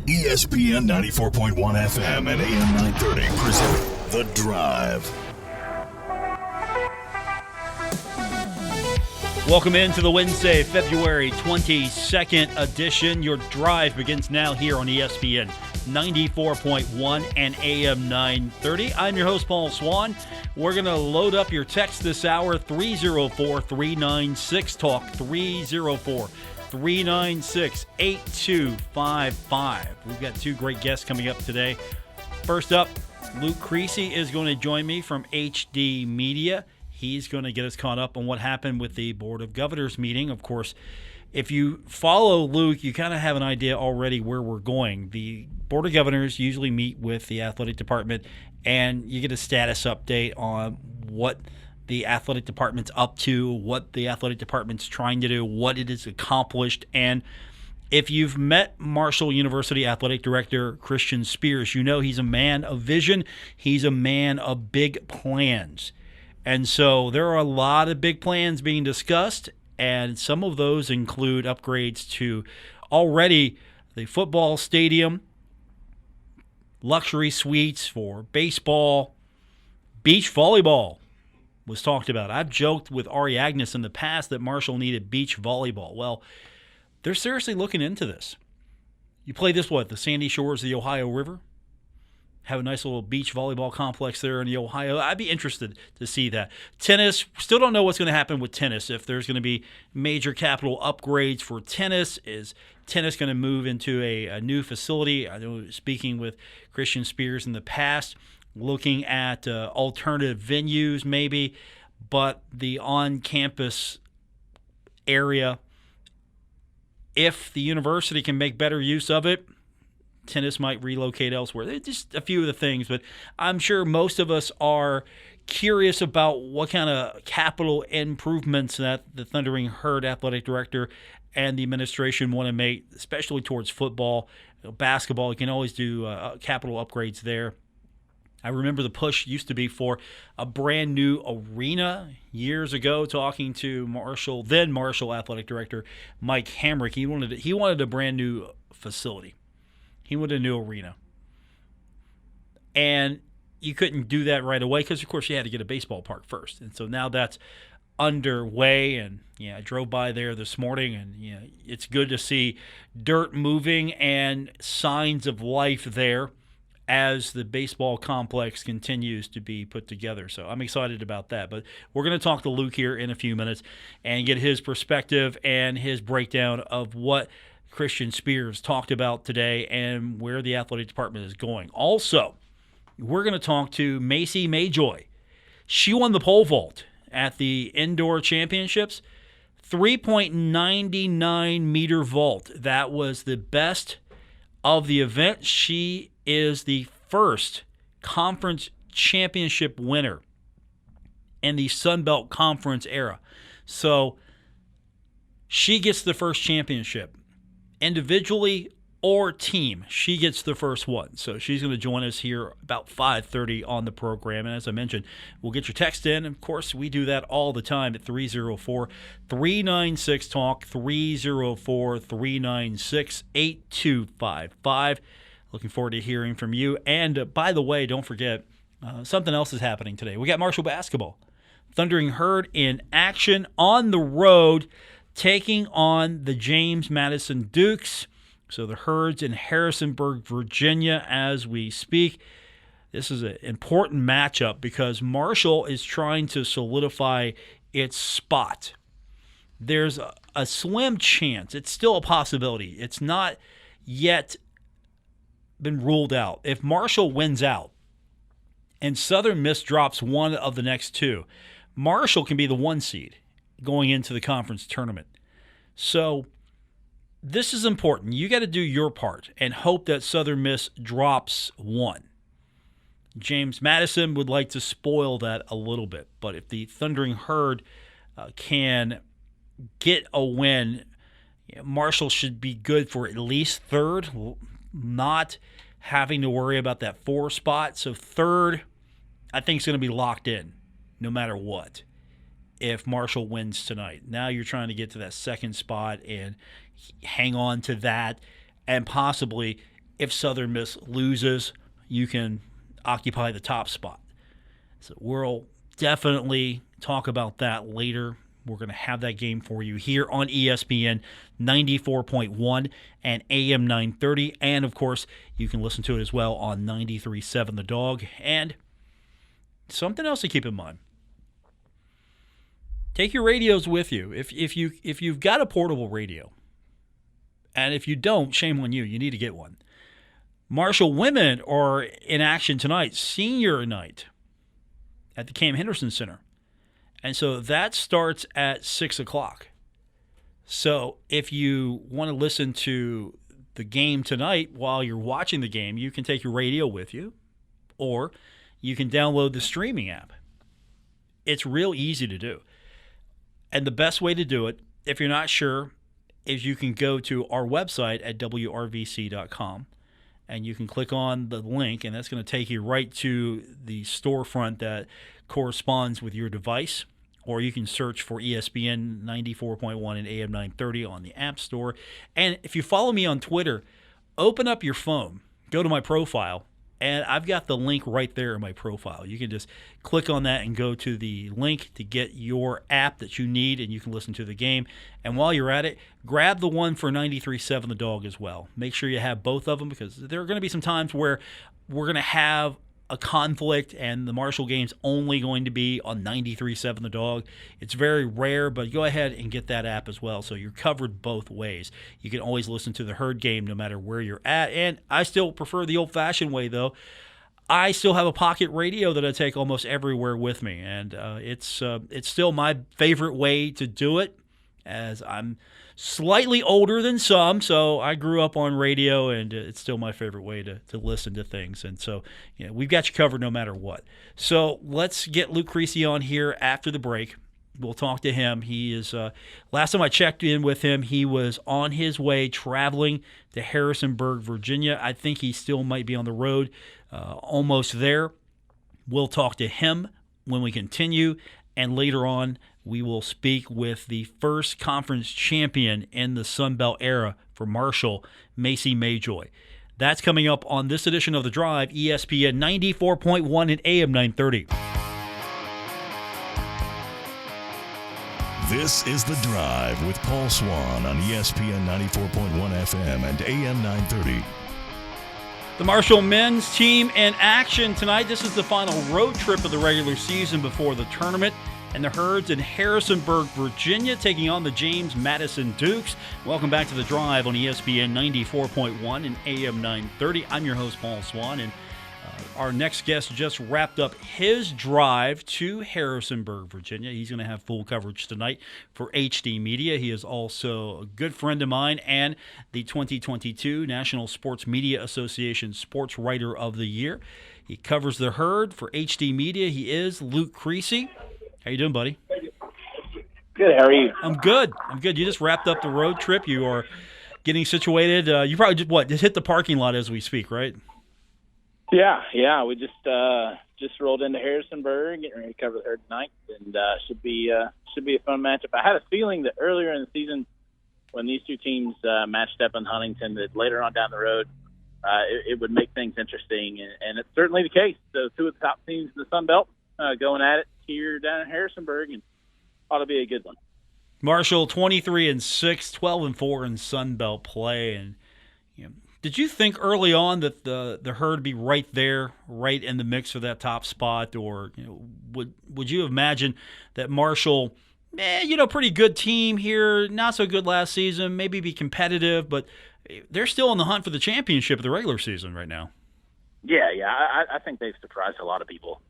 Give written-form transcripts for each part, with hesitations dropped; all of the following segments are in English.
ESPN 94.1 FM and AM 930 present The Drive. Welcome into the Wednesday, February 22nd edition. Your drive begins now here on ESPN 94.1 and AM 930. I'm your host, Paul Swann. We're going to load up your text this hour, 304-396-TALK, 304-396-8255. We've got two great guests coming up today. First up, Luke Creasy is going to join me from HD Media. He's going to get us caught up on what happened with the Board of Governors meeting. Of course, if you follow Luke, you kind of have an idea already where we're going. The Board of Governors usually meet with the athletic department, and you get a status update on what the athletic department's up to, what the athletic department's trying to do, what it has accomplished. And if you've met Marshall University Athletic Director Christian Spears, you know he's a man of vision. He's a man of big plans. And so there are a lot of big plans being discussed, and some of those include upgrades to already the football stadium, luxury suites for baseball, beach volleyball was talked about. I've joked with Ari Agnes in the past that Marshall needed beach volleyball. Well, they're seriously looking into this. You play this, the sandy shores of the Ohio River? Have a nice little beach volleyball complex there in the Ohio. I'd be interested to see that. Tennis, still don't know what's going to happen with tennis. If there's going to be major capital upgrades for tennis, is tennis going to move into a new facility? I know, speaking with Christian Spears in the past, looking at alternative venues maybe, but the on-campus area, if the university can make better use of it, tennis might relocate elsewhere. Just a few of the things, but I'm sure most of us are curious about what kind of capital improvements that the Thundering Herd athletic director and the administration want to make, especially towards football. Basketball, you can always do capital upgrades there. I remember the push used to be for a brand new arena years ago, talking to then Marshall athletic director Mike Hamrick. He wanted a brand new facility. He wanted a new arena. And you couldn't do that right away because, of course, you had to get a baseball park first. And so now that's underway. And, I drove by there this morning, and, it's good to see dirt moving and signs of life there as the baseball complex continues to be put together. So I'm excited about that. But we're going to talk to Luke here in a few minutes and get his perspective and his breakdown of what Christian Spears talked about today and where the athletic department is going. Also, we're going to talk to Macie Majoy. She won the pole vault at the indoor championships. 3.99 meter vault. That was the best of the event. She is the first conference championship winner in the Sun Belt Conference era. So she gets the first championship. Individually or team, she gets the first one. So she's going to join us here about 5:30 on the program. And as I mentioned, we'll get your text in. Of course, we do that all the time at 304-396-TALK, 304-396-8255. Looking forward to hearing from you. And by the way, don't forget, something else is happening today. We got Marshall basketball. Thundering Herd in action on the road, taking on the James Madison Dukes. So the Herds in Harrisonburg, Virginia, as we speak. This is an important matchup because Marshall is trying to solidify its spot. There's a slim chance. It's still a possibility. It's not yet been ruled out. If Marshall wins out and Southern Miss drops one of the next two, Marshall can be the 1 seed going into the conference tournament. So this is important. You got to do your part and hope that Southern Miss drops one. James Madison would like to spoil that a little bit, but if the Thundering Herd can get a win, Marshall should be good for at least third, not having to worry about that 4 spot. So third, I think, is going to be locked in no matter what if Marshall wins tonight. Now you're trying to get to that 2nd spot and hang on to that and possibly if Southern Miss loses, you can occupy the top spot. So we'll definitely talk about that later. We're going to have that game for you here on ESPN 94.1 and AM 930. And, of course, you can listen to it as well on 93.7 The Dog. And something else to keep in mind. Take your radios with you. If you've got a portable radio, and if you don't, shame on you. You need to get one. Marshall women are in action tonight, senior night, at the Cam Henderson Center. And so that starts at 6 o'clock. So if you want to listen to the game tonight while you're watching the game, you can take your radio with you, or you can download the streaming app. It's real easy to do. And the best way to do it, if you're not sure, is you can go to our website at wrvc.com, and you can click on the link, and that's going to take you right to the storefront that corresponds with your device. Or you can search for ESPN 94.1 and AM 930 on the App Store. And if you follow me on Twitter, open up your phone, go to my profile, and I've got the link right there in my profile. You can just click on that and go to the link to get your app that you need, and you can listen to the game. And while you're at it, grab the one for 93.7 The Dog as well. Make sure you have both of them, because there are going to be some times where we're going to have a conflict and the Marshall game's only going to be on 93.7 The Dog. It's very rare, but go ahead and get that app as well, so you're covered both ways. You can always listen to the Herd game no matter where you're at, and I still prefer the old-fashioned way, though. I still have a pocket radio that I take almost everywhere with me, and it's still my favorite way to do it, as I'm slightly older than some, so I grew up on radio, and it's still my favorite way to listen to things. And so, we've got you covered no matter what. So let's get Luke Creasy on here after the break. We'll talk to him. He is, last time I checked in with him, he was on his way traveling to Harrisonburg, Virginia. I think he still might be on the road, almost there. We'll talk to him when we continue, and later on, we will speak with the first conference champion in the Sun Belt era for Marshall, Macie Majoy. That's coming up on this edition of The Drive, ESPN 94.1 and AM 930. This is The Drive with Paul Swann on ESPN 94.1 FM and AM 930. The Marshall men's team in action tonight. This is the final road trip of the regular season before the tournament. And the Herds in Harrisonburg, Virginia, taking on the James Madison Dukes. Welcome back to The Drive on ESPN 94.1 and AM 930. I'm your host, Paul Swann, and our next guest just wrapped up his drive to Harrisonburg, Virginia. He's going to have full coverage tonight for HD Media. He is also a good friend of mine and the 2022 National Sports Media Association Sports Writer of the Year. He covers the Herd for HD Media. He is Luke Creasy. How you doing, buddy? Good. How are you? I'm good. You just wrapped up the road trip. You are getting situated. You probably just hit the parking lot as we speak, right? Yeah. We just rolled into Harrisonburg, getting ready to cover the Herd tonight, and should be a fun matchup. I had a feeling that earlier in the season, when these two teams matched up in Huntington, that later on down the road, it would make things interesting, and it's certainly the case. So two of the top teams in the Sun Belt going at it here down in Harrisonburg, and ought to be a good one. Marshall 23-6, 12-4 in Sun Belt play, and did you think early on that the Herd would be right there, right in the mix for that top spot, or would you imagine that Marshall, pretty good team here, not so good last season, maybe be competitive, but they're still in the hunt for the championship of the regular season right now? Yeah, I think they've surprised a lot of people.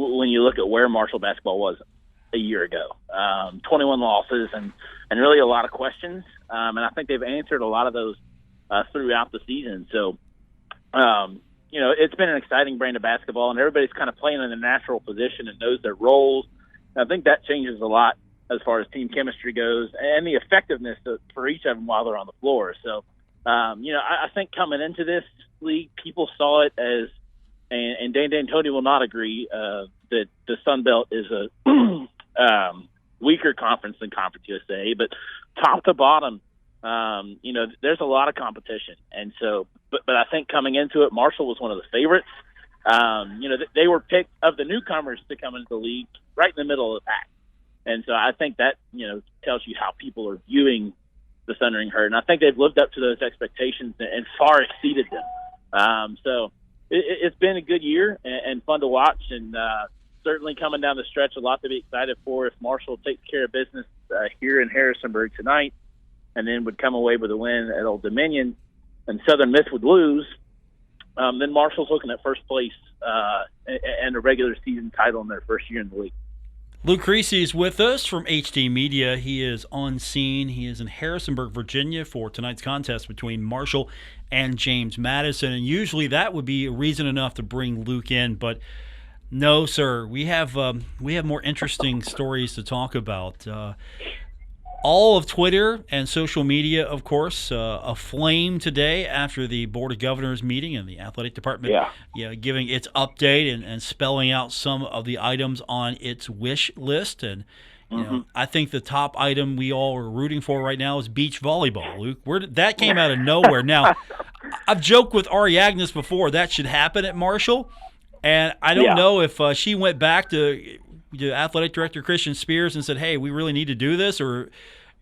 When you look at where Marshall basketball was a year ago, 21 losses and really a lot of questions. And I think they've answered a lot of those throughout the season. So, it's been an exciting brand of basketball, and everybody's kind of playing in a natural position and knows their roles. And I think that changes a lot as far as team chemistry goes and the effectiveness for each of them while they're on the floor. So, I think coming into this league, people saw it as, and Dan D'Antoni will not agree, that the Sun Belt is a weaker conference than Conference USA. But top to bottom, There's a lot of competition. And so, but I think coming into it, Marshall was one of the favorites. They were picked of the newcomers to come into the league right in the middle of the pack. And so I think that, tells you how people are viewing the Thundering Herd. And I think they've lived up to those expectations and far exceeded them. So it's been a good year and fun to watch. And certainly coming down the stretch, a lot to be excited for if Marshall takes care of business here in Harrisonburg tonight and then would come away with a win at Old Dominion and Southern Miss would lose. Then Marshall's looking at first place and a regular season title in their first year in the league. Luke Creasy is with us from HD Media. He is on scene. He is in Harrisonburg, Virginia for tonight's contest between Marshall and James Madison. And usually that would be reason enough to bring Luke in, but no, sir. We have more interesting stories to talk about. All of Twitter and social media, of course, aflame today after the Board of Governors meeting and the athletic department giving its update and spelling out some of the items on its wish list. And I think the top item we all are rooting for right now is beach volleyball, Luke. That came out of nowhere. Now, I've joked with Ari Agnes before that should happen at Marshall, and I don't know if she went back to athletic director Christian Spears and said, hey, we really need to do this, or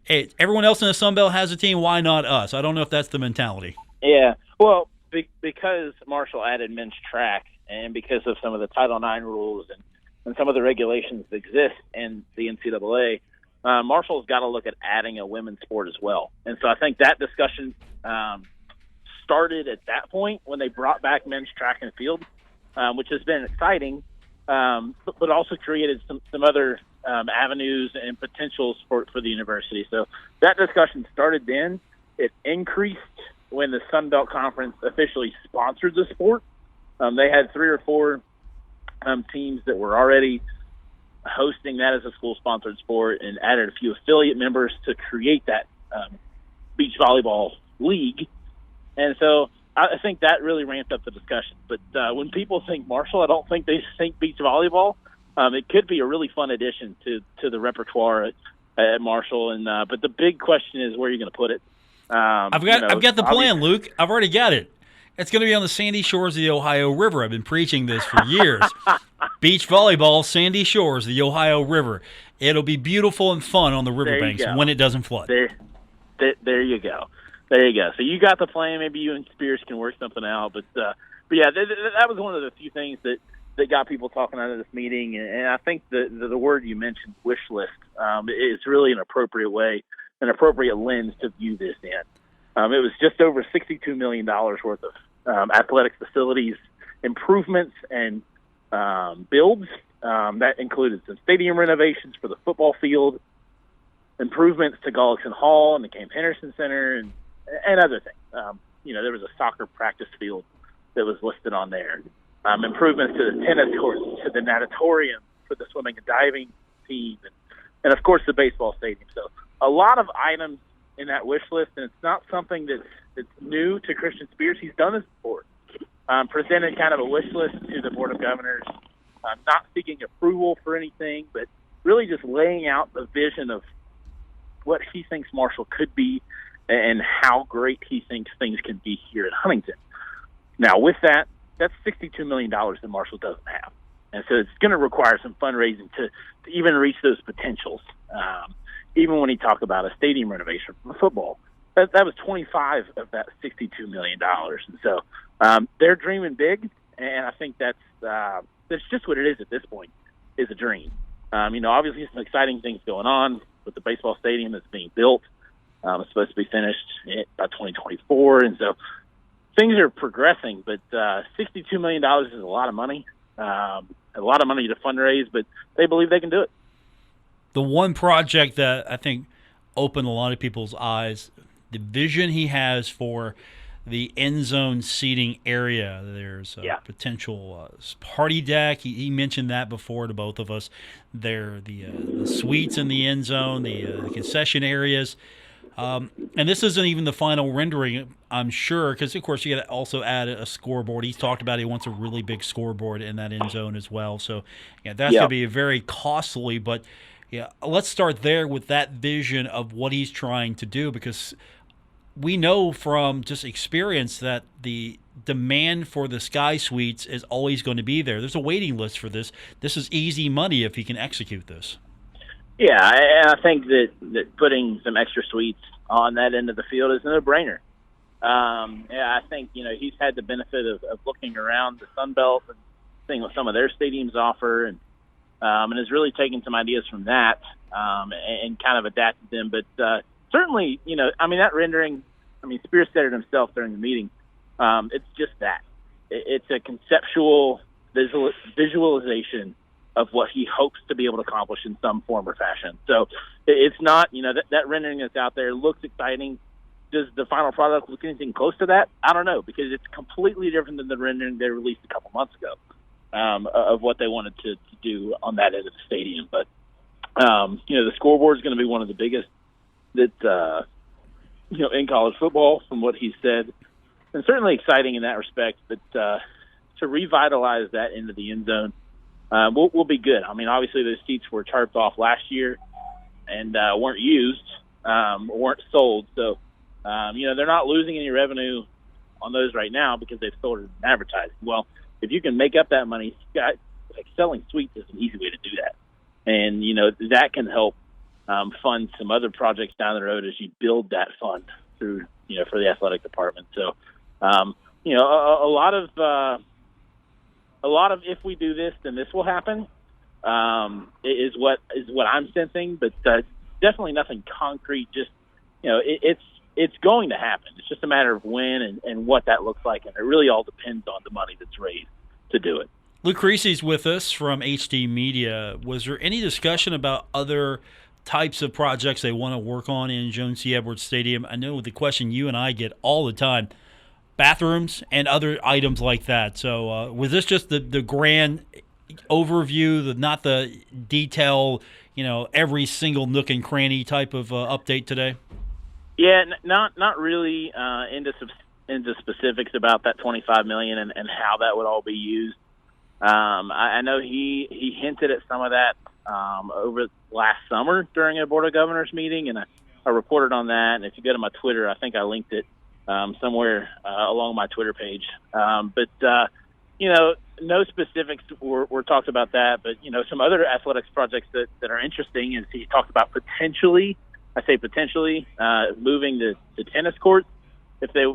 hey, everyone else in the Sun Belt has a team, why not us? I don't know if that's the mentality. Yeah, well, because Marshall added men's track and because of some of the Title IX rules and some of the regulations that exist in the NCAA, Marshall's got to look at adding a women's sport as well. And so I think that discussion started at that point when they brought back men's track and field, which has been exciting. But also created some other avenues and potentials for the university. So that discussion started then. It increased when the Sun Belt Conference officially sponsored the sport. They had 3 or 4 teams that were already hosting that as a school-sponsored sport and added a few affiliate members to create that beach volleyball league. And so I think that really ramped up the discussion. But when people think Marshall, I don't think they think beach volleyball. It could be a really fun addition to the repertoire at Marshall. And but the big question is where you're going to put it. I've got the plan, Luke. I've already got it. It's going to be on the sandy shores of the Ohio River. I've been preaching this for years. Beach volleyball, sandy shores of the Ohio River. It'll be beautiful and fun on the riverbanks when it doesn't flood. There you go. There you go. So you got the plan. Maybe you and Spears can work something out. But yeah, that was one of the few things that got people talking out of this meeting. And I think the word you mentioned, wish list, is really an appropriate lens to view this in. It was just over $62 million worth of athletic facilities improvements and builds. That included some stadium renovations for the football field, improvements to Gullickson Hall and the Camp Henderson Center, and other things. There was a soccer practice field that was listed on there. Improvements to the tennis courts, to the natatorium for the swimming and diving team, and of course the baseball stadium. So a lot of items in that wish list, and it's not something that's new to Christian Spears. He's done this before. Presented kind of a wish list to the Board of Governors, not seeking approval for anything, but really just laying out the vision of what he thinks Marshall could be and how great he thinks things can be here at Huntington. Now, with that, that's $62 million that Marshall doesn't have. And so it's going to require some fundraising to even reach those potentials. Even when you talk about a stadium renovation for football, that was 25 of that $62 million. And so they're dreaming big, and I think that's just what it is at this point, is a dream. Obviously some exciting things going on with the baseball stadium that's being built. It's supposed to be finished by 2024, and so things are progressing. But $62 million is a lot of money, a lot of money to fundraise, but they believe they can do it. The one project that I think opened a lot of people's eyes, the vision he has for the end zone seating area. There's a potential party deck. He mentioned that before to both of us. There, the suites in the end zone, the concession areas. And this isn't even the final rendering, I'm sure, because, of course, you got to also add a scoreboard. He's talked about he wants a really big scoreboard in that end zone as well. So that's going to be very costly. But, let's start there with that vision of what he's trying to do, because we know from just experience that the demand for the Sky Suites is always going to be there. There's a waiting list for this. This is easy money if you can execute this. Yeah, and I think that putting some extra suites on that end of the field is a no-brainer. Yeah, I think, he's had the benefit of looking around the Sun Belt and seeing what some of their stadiums offer, and has really taken some ideas from that and kind of adapted them. But certainly, that rendering, Spears said it himself during the meeting. It's just that. It's a conceptual visualization of what he hopes to be able to accomplish in some form or fashion. So it's not, that rendering that's out there looks exciting. Does the final product look anything close to that? I don't know, because it's completely different than the rendering they released a couple months ago of what they wanted to do on that end of the stadium. But, the scoreboard is going to be one of the biggest that, in college football, from what he said, and certainly exciting in that respect. But to revitalize that into the end zone will be good. Obviously those seats were tarped off last year and weren't used, weren't sold. So, they're not losing any revenue on those right now because they've sold it in advertising. Well, if you can make up that money, selling suites is an easy way to do that. And, that can help fund some other projects down the road as you build that fund through, for the athletic department. So, a lot of if we do this, then this will happen, is what I'm sensing. But definitely nothing concrete. Just, it's going to happen. It's just a matter of when and what that looks like, and it really all depends on the money that's raised to do it. Luke Creasy's with us from HD Media. Was there any discussion about other types of projects they want to work on in Jones C. Edwards Stadium? I know the question you and I get all the time, bathrooms and other items like that. So was this just the grand overview, not the detail, every single nook and cranny type of update today? Yeah, not really into specifics about that $25 million and how that would all be used. I know he hinted at some of that over last summer during a Board of Governors meeting, and I reported on that. And if you go to my Twitter, I think I linked it somewhere along my Twitter page. But no specifics were talked about that. But, some other athletics projects that are interesting is he talked about potentially moving the tennis courts if they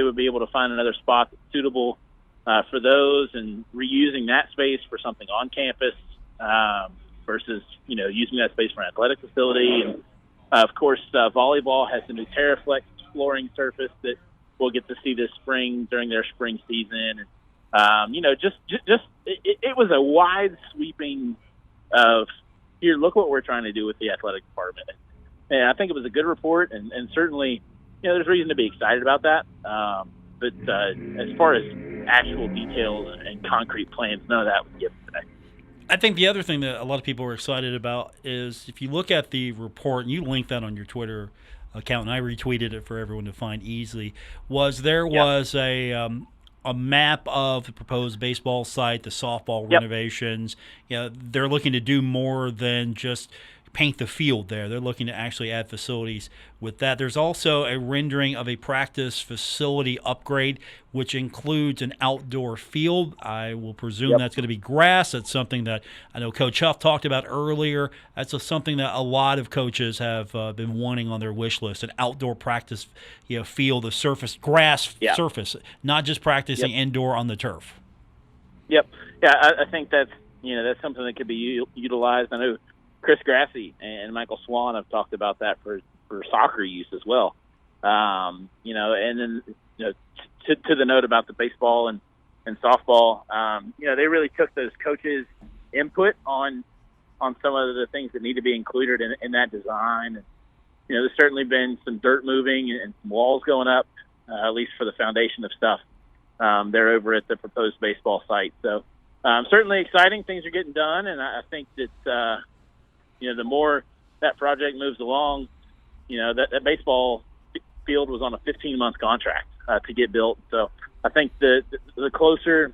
would be able to find another spot that's suitable for those, and reusing that space for something on campus versus using that space for an athletic facility. And of course, volleyball has the new TerraFlex flooring surface that we'll get to see this spring during their spring season. And it was a wide sweeping of here. Look what we're trying to do with the athletic department. And I think it was a good report, and certainly, there's reason to be excited about that. But as far as actual details and concrete plans, none of that was given today. I think the other thing that a lot of people were excited about is if you look at the report, and you linked that on your Twitter account, and I retweeted it for everyone to find easily, was a map of the proposed baseball site, the softball renovations. They're looking to do more than just paint the field there. They're looking to actually add facilities with that. There's also a rendering of a practice facility upgrade, which includes an outdoor field. I will presume that's going to be grass. That's something that I know Coach Huff talked about earlier. That's something that a lot of coaches have been wanting on their wish list, an outdoor practice field, a surface, grass surface, not just practicing indoor on the turf. Yep. Yeah, I think that's something that could be utilized. I know Chris Grassi and Michael Swann have talked about that for soccer use as well. And then to the note about the baseball and softball, they really took those coaches' input on some of the things that need to be included in that design. And, there's certainly been some dirt moving and some walls going up, at least for the foundation of stuff. They're over at the proposed baseball site. So certainly exciting. Things are getting done, and I think that the more that project moves along, that baseball field was on a 15-month contract to get built. So I think the closer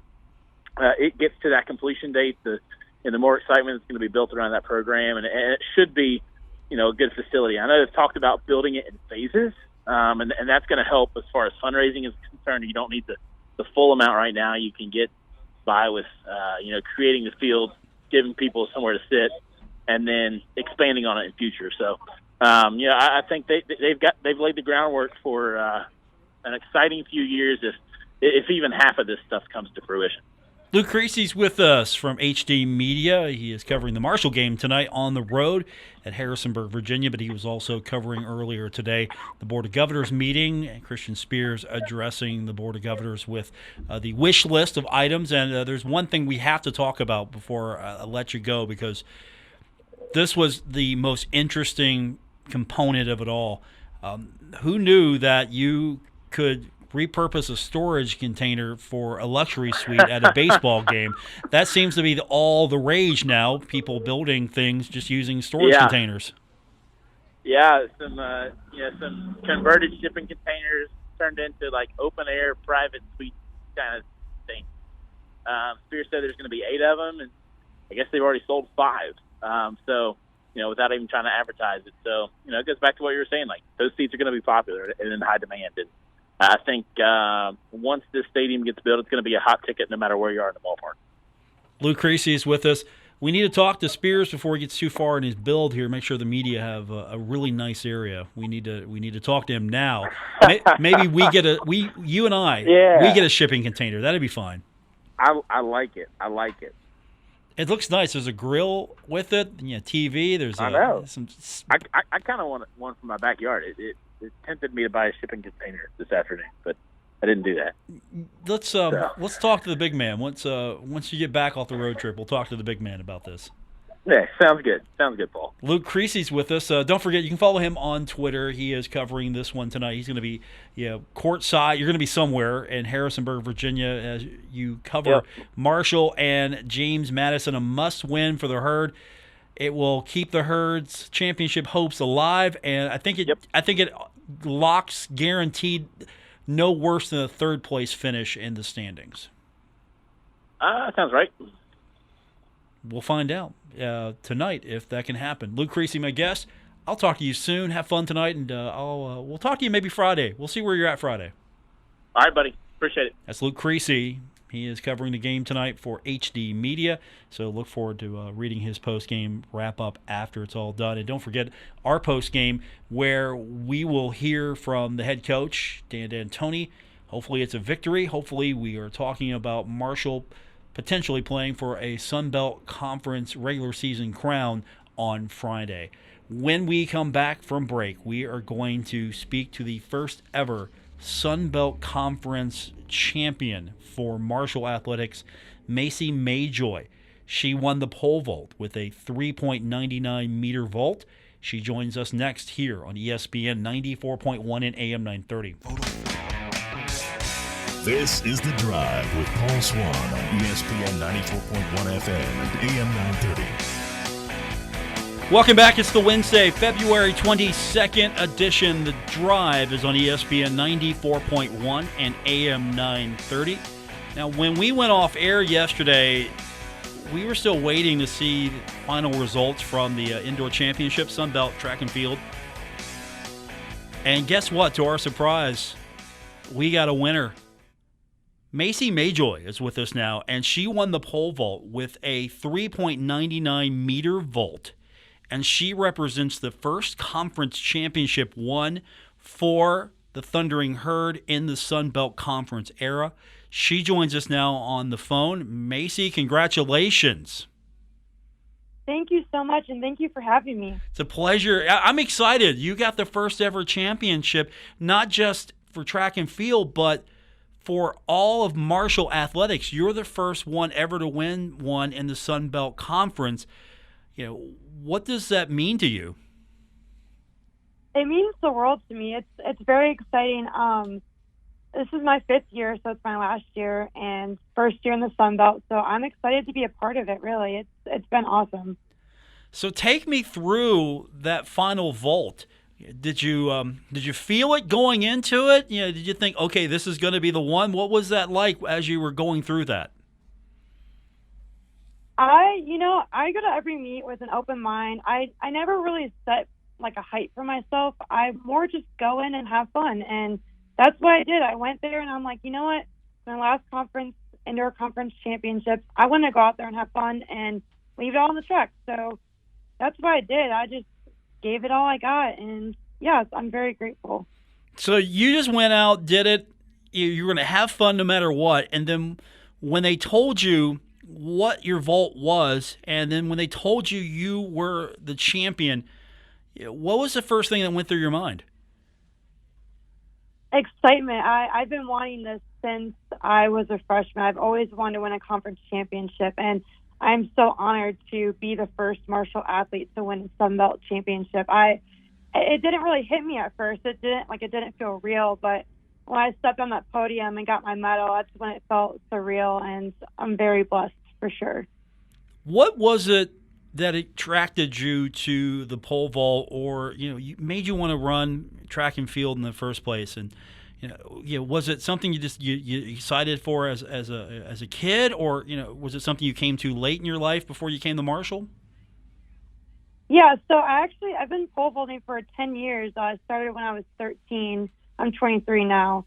it gets to that completion date, the more excitement is going to be built around that program, and it should be, a good facility. I know they've talked about building it in phases, and that's going to help as far as fundraising is concerned. You don't need the full amount right now. You can get by with creating the field, giving people somewhere to sit, and then expanding on it in future. So I think they've laid the groundwork for an exciting few years if even half of this stuff comes to fruition. Luke Creasy's with us from HD Media. He is covering the Marshall game tonight on the road at Harrisonburg, Virginia, but he was also covering earlier today the Board of Governors meeting, and Christian Spears addressing the Board of Governors with the wish list of items. And there's one thing we have to talk about before I let you go, because this was the most interesting component of it all. Who knew that you could repurpose a storage container for a luxury suite at a baseball game? That seems to be all the rage now, people building things just using storage containers. Yeah, some converted shipping containers turned into like open air private suite kind of thing. Spears said there's going to be 8 of them, and I guess they've already sold 5. Without even trying to advertise it. So, it goes back to what you were saying, like those seats are going to be popular and in high demand. And I think once this stadium gets built, it's going to be a hot ticket no matter where you are in the ballpark. Luke Creasy is with us. We need to talk to Spears before he gets too far in his build here. Make sure the media have a really nice area. We need to talk to him now. Maybe we get you and I get a shipping container. That'd be fine. I like it. It looks nice. There's a grill with it. TV. There's I know. Some. I kind of want one for my backyard. It tempted me to buy a shipping container this afternoon, but I didn't do that. Let's talk to the big man. Once you get back off the road trip, we'll talk to the big man about this. Yeah, sounds good. Paul. Luke Creasy's with us. Don't forget, you can follow him on Twitter. He is covering this one tonight. He's going to be courtside. You're going to be somewhere in Harrisonburg, Virginia, as you cover Marshall and James Madison. A must-win for the Herd. It will keep the Herd's championship hopes alive, and I think it locks guaranteed no worse than a third-place finish in the standings. Sounds right. We'll find out tonight if that can happen. Luke Creasy, my guest. I'll talk to you soon. Have fun tonight, and we'll talk to you maybe Friday. We'll see where you're at Friday. All right, buddy. Appreciate it. That's Luke Creasy. He is covering the game tonight for HD Media, so look forward to reading his post-game wrap-up after it's all done. And don't forget our post-game, where we will hear from the head coach, Dan D'Antoni. Hopefully it's a victory. Hopefully we are talking about Marshall potentially playing for a Sun Belt Conference regular season crown on Friday. When we come back from break, we are going to speak to the first ever Sun Belt Conference champion for Marshall Athletics, Macie Majoy. She won the pole vault with a 3.99 meter vault. She joins us next here on ESPN 94.1 and AM 930. This is The Drive with Paul Swann on ESPN 94.1 FM and AM 930. Welcome back. It's the Wednesday, February 22nd edition. The Drive is on ESPN 94.1 and AM 930. Now, when we went off air yesterday, we were still waiting to see the final results from the indoor championship, Sun Belt Track and Field. And guess what? To our surprise, we got a winner. Macie Majoy is with us now, and she won the pole vault with a 3.99 meter vault. And she represents the first conference championship won for the Thundering Herd in the Sun Belt Conference era. She joins us now on the phone. Macie, congratulations. Thank you so much, and thank you for having me. It's a pleasure. I'm excited. You got the first ever championship, not just for track and field, but for all of Marshall athletics. You're the first one ever to win one in the Sun Belt Conference. What does that mean to you? It means the world to me. It's very exciting. This is my 5th year, so it's my last year, and first year in the Sun Belt. So I'm excited to be a part of it. Really, it's been awesome. So take me through that final vault. Did you feel it going into it? Did you think, okay, this is going to be the one? What was that like as you were going through that? I go to every meet with an open mind. I never really set like a height for myself. I more just go in and have fun. And that's what I did. I went there and I'm like, you know what? My last indoor conference championships, I want to go out there and have fun and leave it all on the track. So that's what I did. I just gave it all I got. And yes, I'm very grateful. So you just went out, did it. You were going to have fun no matter what. And then when they told you what your vault was, and then when they told you you were the champion, what was the first thing that went through your mind? Excitement. I've been wanting this since I was a freshman. I've always wanted to win a conference championship, and I'm so honored to be the first Marshall athlete to win a Sun Belt championship. It didn't really hit me at first. It didn't feel real, but when I stepped on that podium and got my medal, that's when it felt surreal, and I'm very blessed for sure. What was it that attracted you to the pole vault, or made you want to run track and field in the first place? And was it something you excited for as a kid, or was it something you came to late in your life before you came to Marshall? Yeah, so I've been pole vaulting for 10 years. I started when I was 13. I'm 23 now,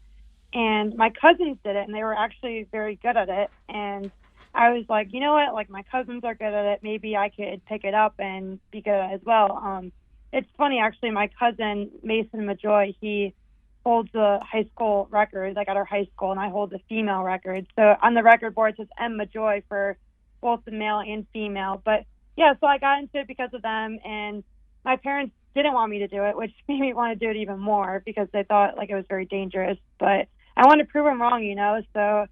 and my cousins did it, and they were actually very good at it. And I was like, you know what? Like, my cousins are good at it. Maybe I could pick it up and be good at it as well. It's funny, actually. My cousin Macie Majoy, he holds the high school record, like at our high school, and I hold the female record. So on the record board, it says M. Majoy for both the male and female. But yeah, so I got into it because of them, and my parents didn't want me to do it, which made me want to do it even more because they thought like it was very dangerous. But I wanted to prove them wrong, so,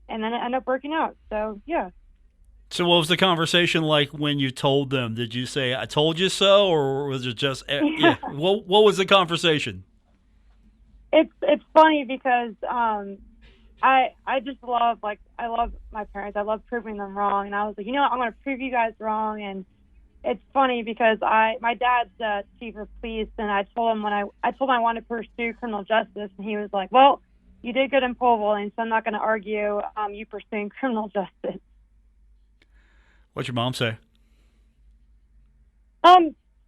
and then it ended up working out. So, yeah. So what was the conversation like when you told them? Did you say, I told you so, or was it just, yeah. What was the conversation? It's funny because I just love, I love my parents. I love proving them wrong. And I was like, I'm going to prove you guys wrong. And it's funny because my dad's chief of police, and I told him I wanted to pursue criminal justice, and he was like, well, you did good in pole vaulting, so I'm not going to argue you pursuing criminal justice. What'd your mom say? She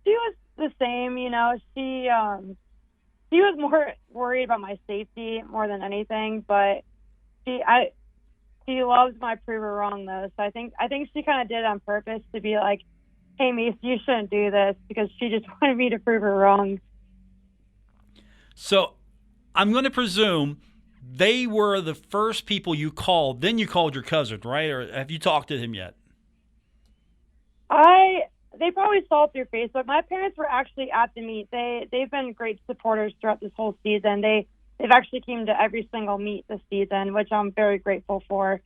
was the same, she was more worried about my safety more than anything, but she loves my prove her wrong though. So I think she kind of did it on purpose to be like, hey, Macie, you shouldn't do this, because she just wanted me to prove her wrong. So I'm going to presume they were the first people you called. Then you called your cousin, right? Or have you talked to him yet? They probably saw it through Facebook. My parents were actually at the meet. They've been great supporters throughout this whole season. They've actually came to every single meet this season, which I'm very grateful for.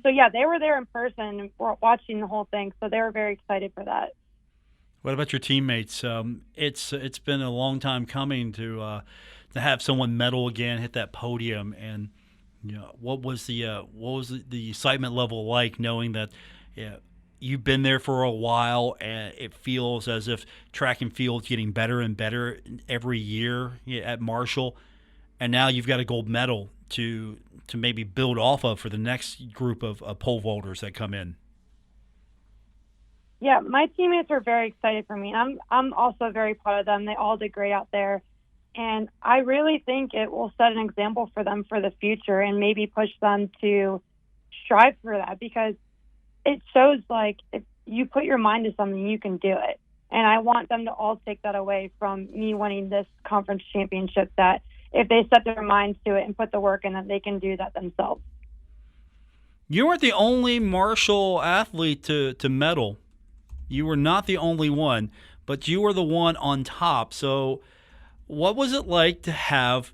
So yeah, they were there in person, watching the whole thing. So they were very excited for that. What about your teammates? It's been a long time coming to have someone medal again, hit that podium, and what was the excitement level like, knowing that you've been there for a while, and it feels as if track and field's getting better and better every year at Marshall, and now you've got a gold medal to maybe build off of for the next group of pole vaulters that come in. Yeah, my teammates were very excited for me. I'm also very proud of them. They all did great out there. And I really think it will set an example for them for the future and maybe push them to strive for that, because it shows like if you put your mind to something, you can do it. And I want them to all take that away from me winning this conference championship, that if they set their minds to it and put the work in, that they can do that themselves. You weren't the only Marshall athlete to medal. You were not the only one, but you were the one on top. So what was it like to have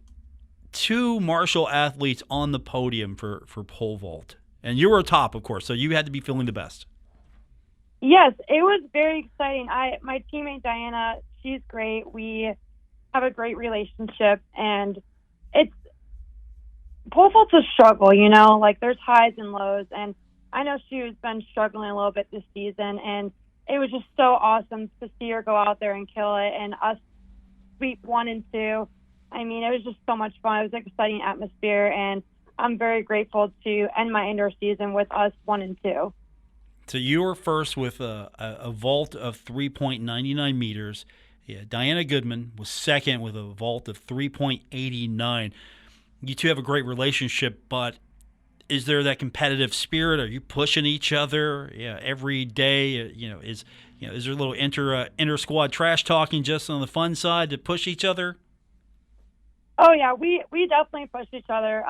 two Marshall athletes on the podium for pole vault? And you were top, of course, so you had to be feeling the best. Yes, it was very exciting. My teammate Diana, she's great. We have a great relationship, and pole vault's a struggle, like there's highs and lows, and I know she's been struggling a little bit this season, and it was just so awesome to see her go out there and kill it, and us sweep 1 and 2. I mean, it was just so much fun. It was an exciting atmosphere, and I'm very grateful to end my indoor season with us 1 and 2. So you were first with a vault of 3.99 meters. Yeah, Diana Goodman was second with a vault of 3.89. You two have a great relationship, but is there that competitive spirit? Are you pushing each other every day? Is there a little inter squad trash talking just on the fun side to push each other? Oh yeah, we definitely push each other.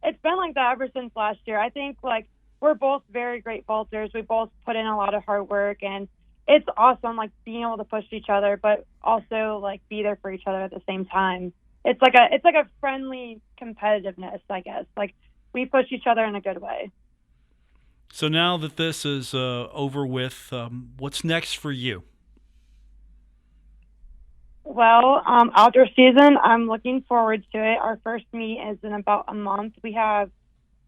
It's been like that ever since last year. I think like we're both very great vaulters. We both put in a lot of hard work, and it's awesome like being able to push each other, but also like be there for each other at the same time. It's like a friendly competitiveness, I guess. Like we push each other in a good way. So now that this is over with, what's next for you? Well, outdoor season, I'm looking forward to it. Our first meet is in about a month. We have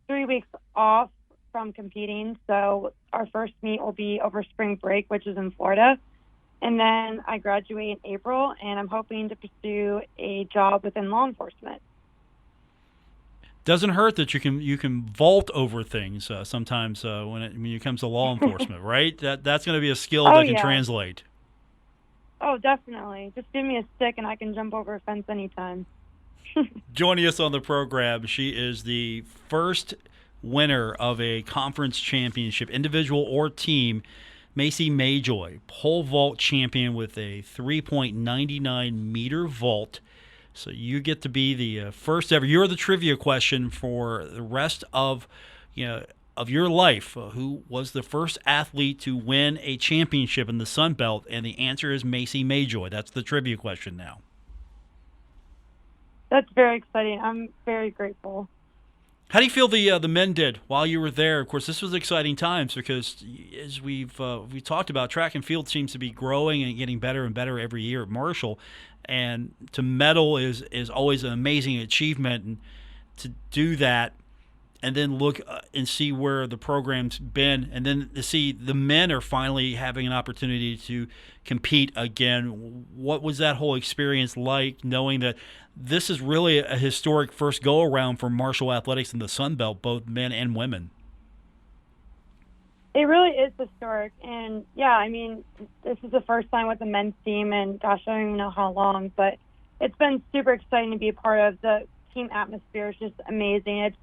3 weeks off from competing, so our first meet will be over spring break, which is in Florida. And then I graduate in April, and I'm hoping to pursue a job within law enforcement. Doesn't hurt that you can vault over things sometimes when it comes to law enforcement, right? That's going to be a skill that can translate. Oh, definitely. Just give me a stick and I can jump over a fence anytime. Joining us on the program, she is the first winner of a conference championship, individual or team, Macie Majoy, pole vault champion with a 3.99 meter vault. So you get to be the first ever. You're the trivia question for the rest of your life. Who was the first athlete to win a championship in the Sun Belt? And the answer is Macie Majoy. That's the trivia question now. That's very exciting. I'm very grateful. How do you feel the men did while you were there? Of course, this was exciting times because, as we talked about, track and field seems to be growing and getting better and better every year at Marshall. And to medal is always an amazing achievement. And to do that and then look and see where the program's been, and then to see the men are finally having an opportunity to compete again. What was that whole experience like, knowing that this is really a historic first go-around for Marshall athletics in the Sun Belt, both men and women? It really is historic. And, yeah, I mean, this is the first time with the men's team, and, gosh, I don't even know how long, but it's been super exciting to be a part of. The team atmosphere is just amazing. It's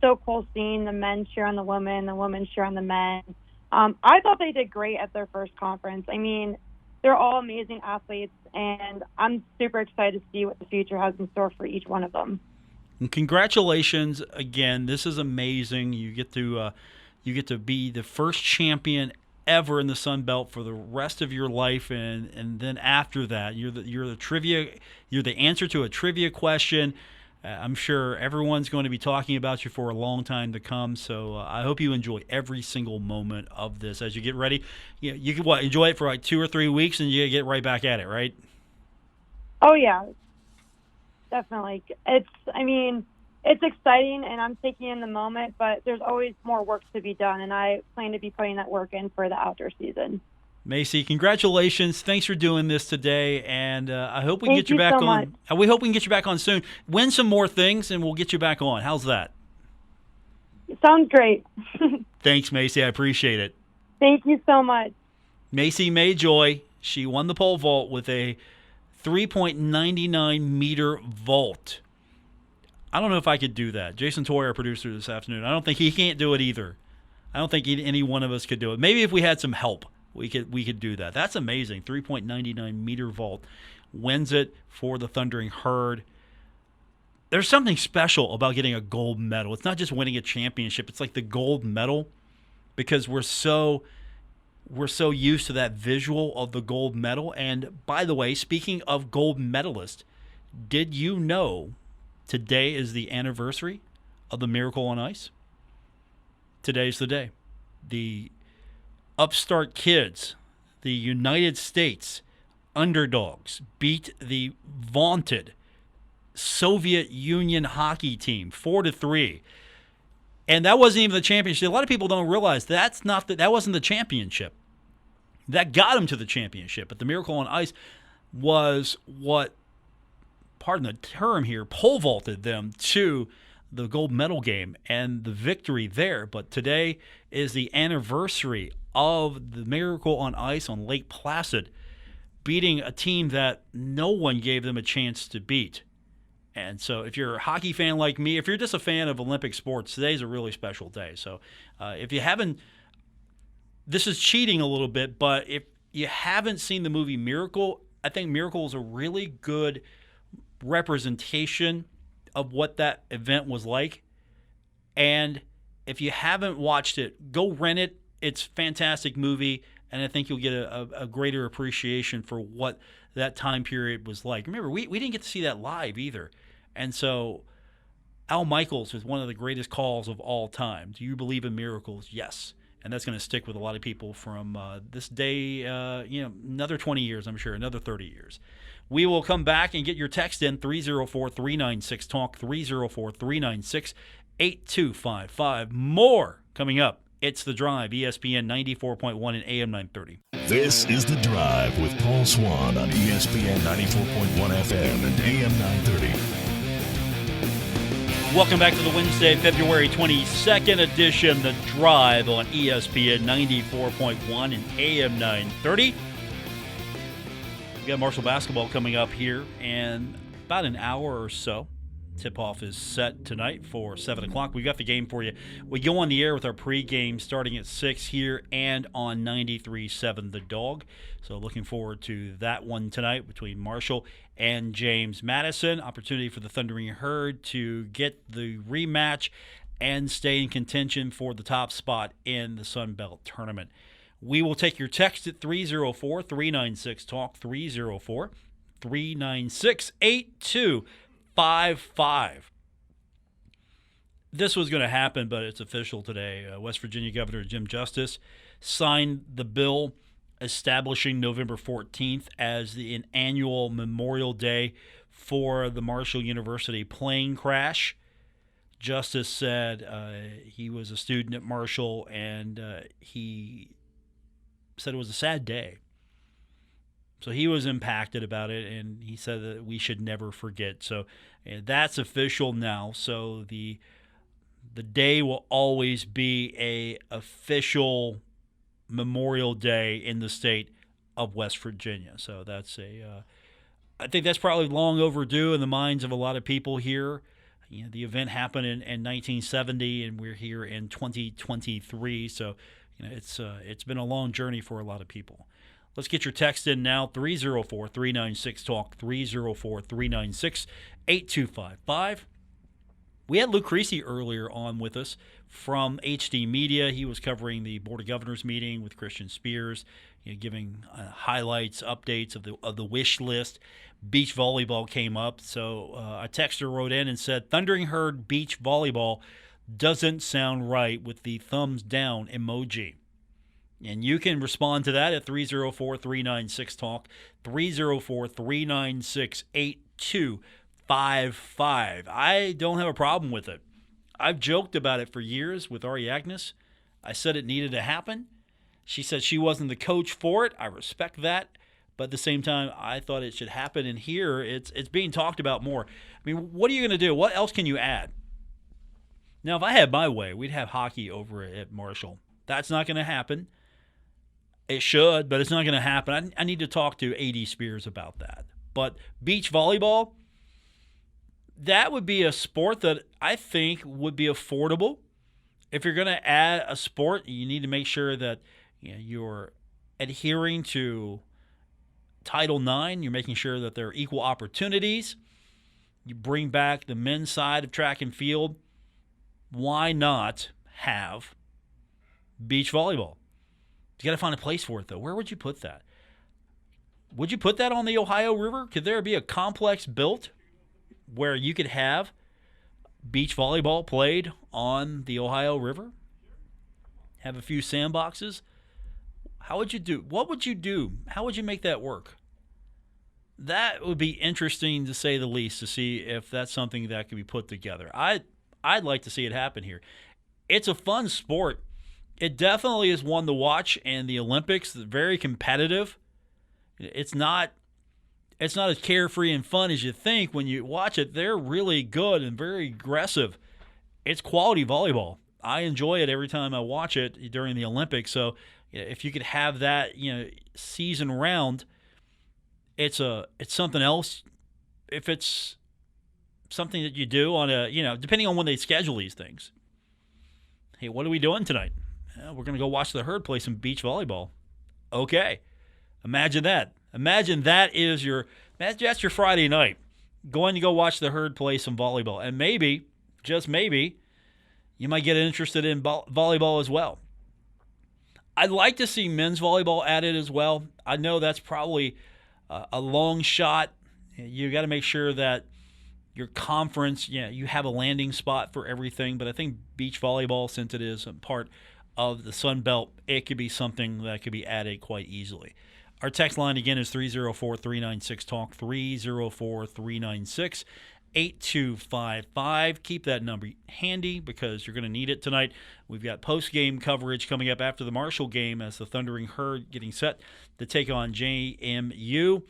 so cool seeing the men cheer on the women cheer on the men. I thought they did great at their first conference. I mean, they're all amazing athletes, and I'm super excited to see what the future has in store for each one of them. And congratulations again. This is amazing. You get to be the first champion ever in the Sun Belt for the rest of your life, and then after that, you're the answer to a trivia question. I'm sure everyone's going to be talking about you for a long time to come, so I hope you enjoy every single moment of this as you get ready. You can enjoy it for like 2 or 3 weeks, and you get right back at it, right? Oh, yeah, definitely. It's exciting, and I'm taking in the moment, but there's always more work to be done, and I plan to be putting that work in for the outdoor season. Macie, congratulations! Thanks for doing this today, and I hope we can get you back on. Much. We hope we can get you back on soon. Win some more things, and we'll get you back on. How's that? Sounds great. Thanks, Macie. I appreciate it. Thank you so much. Macie Majoy, she won the pole vault with a 3.99 meter vault. I don't know if I could do that. Jason Toy, our producer this afternoon, I don't think he can't do it either. I don't think any one of us could do it. Maybe if we had some help, we could do that. That's amazing. 3.99 meter vault. Wins it for the Thundering Herd. There's something special about getting a gold medal. It's not just winning a championship. It's like the gold medal, because we're so used to that visual of the gold medal. And by the way, speaking of gold medalists, did you know today is the anniversary of the Miracle on Ice? Today's the day. The upstart kids, the United States underdogs, beat the vaunted Soviet Union hockey team 4-3. And that wasn't even the championship. A lot of people don't realize that wasn't the championship. That got them to the championship. But the Miracle on Ice was what, pardon the term here, pole vaulted them to the gold medal game and the victory there. But today is the anniversary of the Miracle on Ice on Lake Placid beating a team that no one gave them a chance to beat. And so if you're a hockey fan like me, if you're just a fan of Olympic sports, today's a really special day. So if you haven't, this is cheating a little bit, but if you haven't seen the movie Miracle, I think Miracle is a really good representation of what that event was like. And if you haven't watched it, go rent it. It's a fantastic movie, and I think you'll get a greater appreciation for what that time period was like. Remember, we didn't get to see that live either. And so Al Michaels was one of the greatest calls of all time. Do you believe in miracles? Yes. And that's going to stick with a lot of people from this day, another 20 years, I'm sure, another 30 years. We will come back and get your text in, 304-396-TALK, 304-396-8255. More coming up. It's The Drive, ESPN 94.1 and AM 930. This is The Drive with Paul Swann on ESPN 94.1 FM and AM 930. Welcome back to the Wednesday, February 22nd edition, The Drive on ESPN 94.1 and AM 930. We got Marshall basketball coming up here in about an hour or so. Tip-off is set tonight for 7 o'clock. We've got the game for you. We go on the air with our pregame starting at 6 here and on 93.7 The Dog. So looking forward to that one tonight between Marshall and James Madison. Opportunity for the Thundering Herd to get the rematch and stay in contention for the top spot in the Sun Belt Tournament. We will take your text at 304-396-TALK, 304-396-8255. This was going to happen, but it's official today. West Virginia Governor Jim Justice signed the bill establishing November 14th as an annual Memorial Day for the Marshall University plane crash. Justice said he was a student at Marshall, and he said it was a sad day. So he was impacted about it, and he said that we should never forget. So that's official now. So the day will always be a official Memorial Day in the state of West Virginia. So that's I think that's probably long overdue in the minds of a lot of people here. You know, the event happened in 1970, and we're here in 2023. So it's been a long journey for a lot of people. Let's get your text in now, 304-396-TALK, 304-396-8255. We had Luke Creasy earlier on with us from HD Media. He was covering the Board of Governors meeting with Christian Spears, giving highlights, updates of the wish list. Beach volleyball came up, so a texter wrote in and said, Thundering Herd beach volleyball doesn't sound right with the thumbs down emoji. And you can respond to that at 304-396-TALK, 304-396-8255. I don't have a problem with it. I've joked about it for years with Ari Agnes. I said it needed to happen. She said she wasn't the coach for it. I respect that. But at the same time, I thought it should happen. And here, it's being talked about more. I mean, what are you going to do? What else can you add? Now, if I had my way, we'd have hockey over at Marshall. That's not going to happen. It should, but it's not going to happen. I need to talk to A.D. Spears about that. But beach volleyball, that would be a sport that I think would be affordable. If you're going to add a sport, you need to make sure that you're adhering to Title IX. You're making sure that there are equal opportunities. You bring back the men's side of track and field. Why not have beach volleyball? You got to find a place for it, though. Where would you put that? Would you put that on the Ohio River? Could there be a complex built where you could have beach volleyball played on the Ohio River? Have a few sandboxes? How would you do? What would you do? How would you make that work? That would be interesting, to say the least, to see if that's something that could be put together. I'd like to see it happen here. It's a fun sport. It definitely is one to watch in the Olympics. It's very competitive. It's not as carefree and fun as you think when you watch it. They're really good and very aggressive. It's quality volleyball. I enjoy it every time I watch it during the Olympics. So if you could have that, season round, it's something else. If it's something that you do on a, depending on when they schedule these things. Hey, what are we doing tonight? We're going to go watch the Herd play some beach volleyball. Okay. Imagine that. Imagine that's your Friday night. Going to go watch the Herd play some volleyball. And maybe, just maybe, you might get interested in volleyball as well. I'd like to see men's volleyball added as well. I know that's probably a long shot. You got to make sure that your conference, you have a landing spot for everything. But I think beach volleyball, since it is a part of the Sun Belt, it could be something that could be added quite easily. Our text line again is 304-396-TALK, 304-396-8255. Keep that number handy because you're going to need it tonight. We've got post-game coverage coming up after the Marshall game as the Thundering Herd getting set to take on JMU.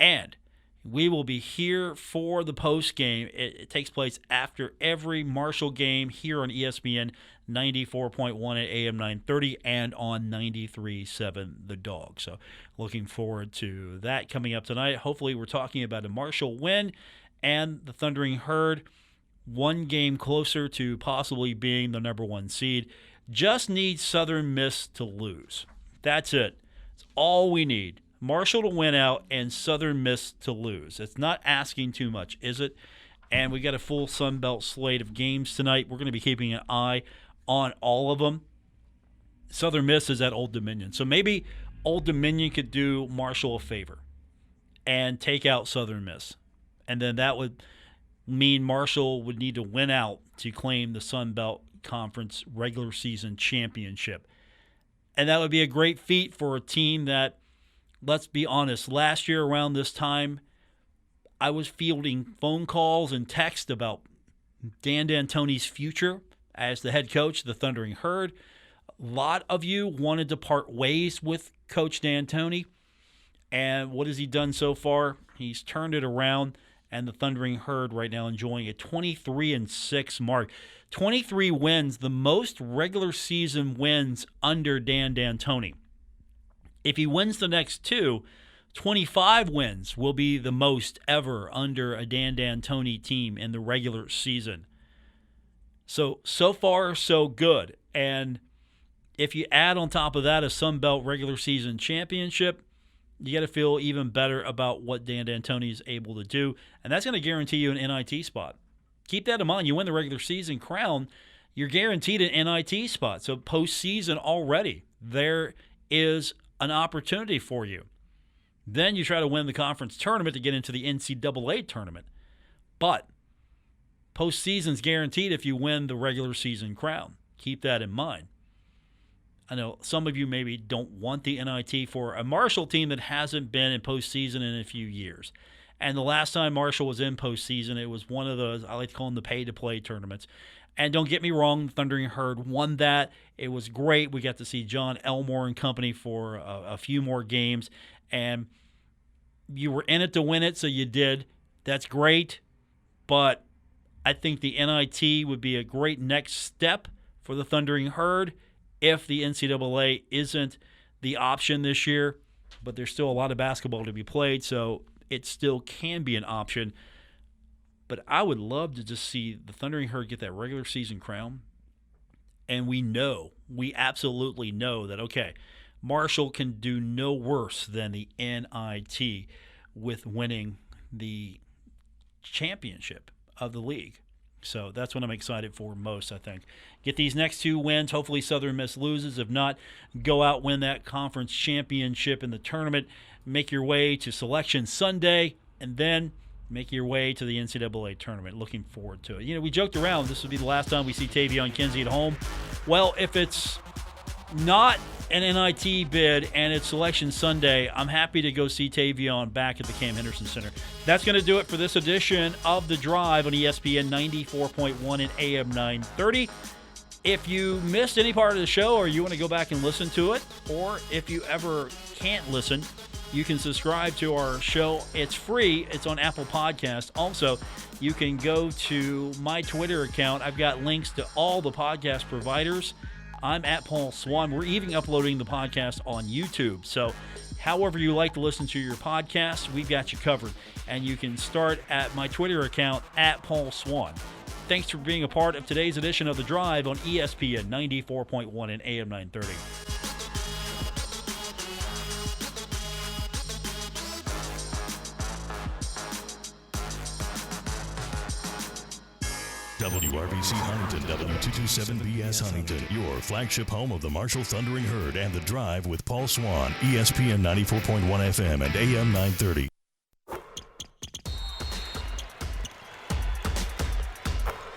And we will be here for the post-game. It takes place after every Marshall game here on ESPN 94.1 at AM 930 and on 93.7 The Dog. So looking forward to that coming up tonight. Hopefully we're talking about a Marshall win and the Thundering Herd one game closer to possibly being the number one seed. Just need Southern Miss to lose. That's it. It's all we need. Marshall to win out and Southern Miss to lose. It's not asking too much, is it? And we got a full Sun Belt slate of games tonight. We're going to be keeping an eye on all of them. Southern Miss is at Old Dominion. So maybe Old Dominion could do Marshall a favor and take out Southern Miss. And then that would mean Marshall would need to win out to claim the Sun Belt Conference regular season championship. And that would be a great feat for a team that, let's be honest, last year around this time, I was fielding phone calls and texts about Dan D'Antoni's future as the head coach of the Thundering Herd. A lot of you wanted to part ways with Coach D'Antoni. And what has he done so far? He's turned it around, and the Thundering Herd right now enjoying a 23-6 mark. 23 wins, the most regular season wins under Dan D'Antoni. If he wins the next two, 25 wins will be the most ever under a Dan D'Antoni team in the regular season. So far, so good. And if you add on top of that a Sun Belt regular season championship, you got to feel even better about what Dan D'Antoni is able to do. And that's going to guarantee you an NIT spot. Keep that in mind. You win the regular season crown, you're guaranteed an NIT spot. So postseason already, there is an opportunity for you. Then you try to win the conference tournament to get into the NCAA tournament. But postseason's guaranteed if you win the regular season crown. Keep that in mind. I know some of you maybe don't want the NIT for a Marshall team that hasn't been in postseason in a few years. And the last time Marshall was in postseason, it was one of those, I like to call them the pay-to-play tournaments. And don't get me wrong, the Thundering Herd won that. It was great. We got to see John Elmore and company for a few more games. And you were in it to win it, so you did. That's great. But I think the NIT would be a great next step for the Thundering Herd if the NCAA isn't the option this year. But there's still a lot of basketball to be played, so it still can be an option. But I would love to just see the Thundering Herd get that regular season crown. And we absolutely know that, okay, Marshall can do no worse than the NIT with winning the championship of the league. So that's what I'm excited for most, I think. Get these next two wins. Hopefully Southern Miss loses. If not, go out, win that conference championship in the tournament. Make your way to Selection Sunday, and then make your way to the NCAA tournament. Looking forward to it. We joked around. This would be the last time we see Tavion Kinsey at home. Well, if it's not an NIT bid and it's Selection Sunday, I'm happy to go see Tavion back at the Cam Henderson Center. That's going to do it for this edition of The Drive on ESPN 94.1 and AM 930. If you missed any part of the show or you want to go back and listen to it, or if you ever can't listen, you can subscribe to our show. It's free. It's on Apple Podcasts. Also, you can go to my Twitter account. I've got links to all the podcast providers. I'm at Paul Swann. We're even uploading the podcast on YouTube. So However you like to listen to your podcast, we've got you covered. And you can start at my Twitter account, @Paul Swann. Thanks for being a part of today's edition of The Drive on ESPN 94.1 and AM 930. WRBC Huntington, W227BS Huntington, your flagship home of the Marshall Thundering Herd and The Drive with Paul Swann, ESPN 94.1 FM and AM 930.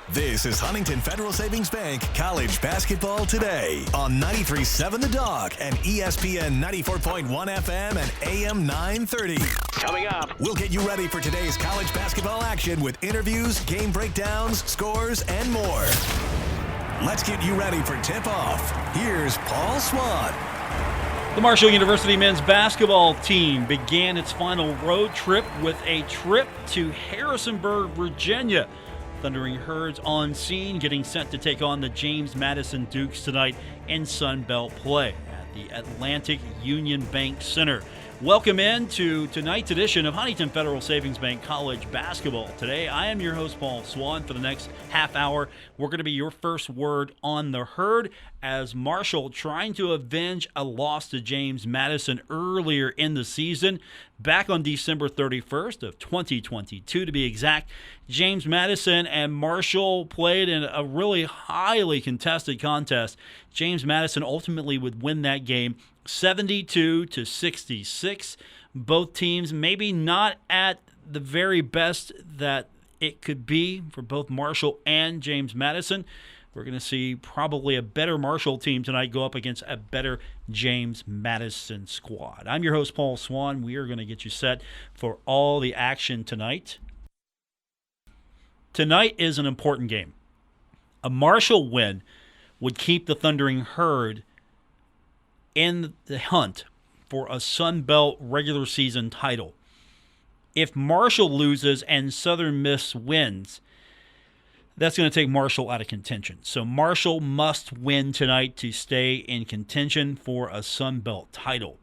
This is Huntington Federal Savings Bank College Basketball Today on 93.7 The Dog and ESPN 94.1 FM and AM 930. Coming up, we'll get you ready for today's college basketball action with interviews, game breakdowns, scores, and more. Let's get you ready for tip-off. Here's Paul Swann. The Marshall University men's basketball team began its final road trip with a trip to Harrisonburg, Virginia. Thundering Herds on scene, getting set to take on the James Madison Dukes tonight in Sun Belt play at the Atlantic Union Bank Center. Welcome in to tonight's edition of Huntington Federal Savings Bank College Basketball Today. I am your host, Paul Swann. For the next half hour, we're going to be your first word on the Herd as Marshall trying to avenge a loss to James Madison earlier in the season. Back on December 31st of 2022, to be exact, James Madison and Marshall played in a really highly contested contest. James Madison ultimately would win that game 72-66. Both teams maybe not at the very best that it could be for both Marshall and James Madison. We're going to see probably a better Marshall team tonight go up against a better James Madison squad. I'm your host, Paul Swann. We are going to get you set for all the action tonight. Tonight is an important game. A Marshall win would keep the Thundering Herd in the hunt for a Sun Belt regular season title. If Marshall loses and Southern Miss wins, that's going to take Marshall out of contention. So Marshall must win tonight to stay in contention for a Sun Belt title.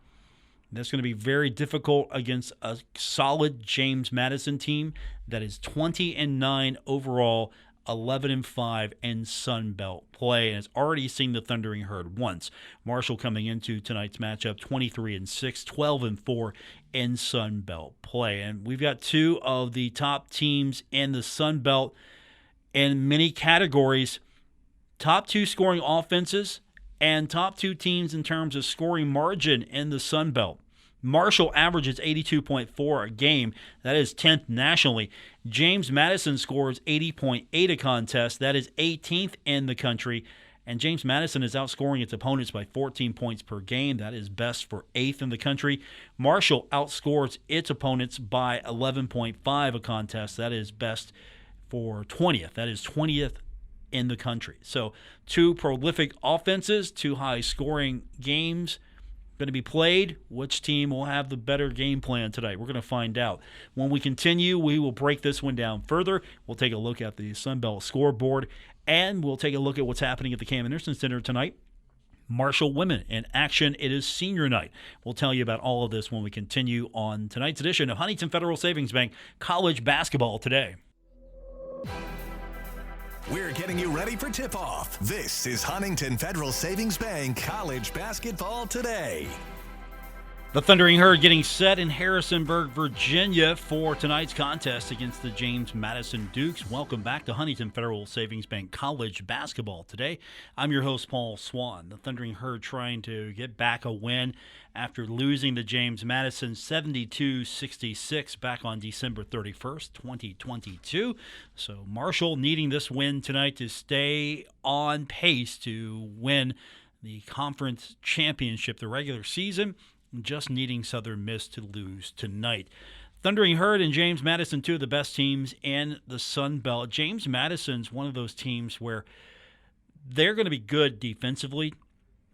That's going to be very difficult against a solid James Madison team that is 20-9 overall, 11-5 in Sun Belt play, and has already seen the Thundering Herd once. Marshall coming into tonight's matchup 23-6, 12-4 in Sun Belt play. And we've got two of the top teams in the Sun Belt in many categories, top two scoring offenses and top two teams in terms of scoring margin in the Sun Belt. Marshall averages 82.4 a game. That is 10th nationally. James Madison scores 80.8 a contest. That is 18th in the country. And James Madison is outscoring its opponents by 14 points per game. That is best for 8th in the country. Marshall outscores its opponents by 11.5 a contest. That is best for 20th. That is 20th in the country. So two prolific offenses, two high-scoring games going to be played. Which team will have the better game plan tonight? We're going to find out. When we continue, we will break this one down further. We'll take a look at the Sun Belt scoreboard, and we'll take a look at what's happening at the Cam Anderson Center tonight. Marshall women in action. It is senior night. We'll tell you about all of this when we continue on tonight's edition of Huntington Federal Savings Bank College Basketball Today. We're getting you ready for tip-off. This is Huntington Federal Savings Bank College Basketball Today. The Thundering Herd getting set in Harrisonburg, Virginia for tonight's contest against the James Madison Dukes. Welcome back to Huntington Federal Savings Bank College Basketball Today. I'm your host, Paul Swann. The Thundering Herd trying to get back a win after losing to James Madison 72-66 back on December 31st, 2022. So Marshall needing this win tonight to stay on pace to win the conference championship, the regular season, just needing Southern Miss to lose tonight. Thundering Herd and James Madison, two of the best teams in the Sun Belt. James Madison's one of those teams where they're going to be good defensively.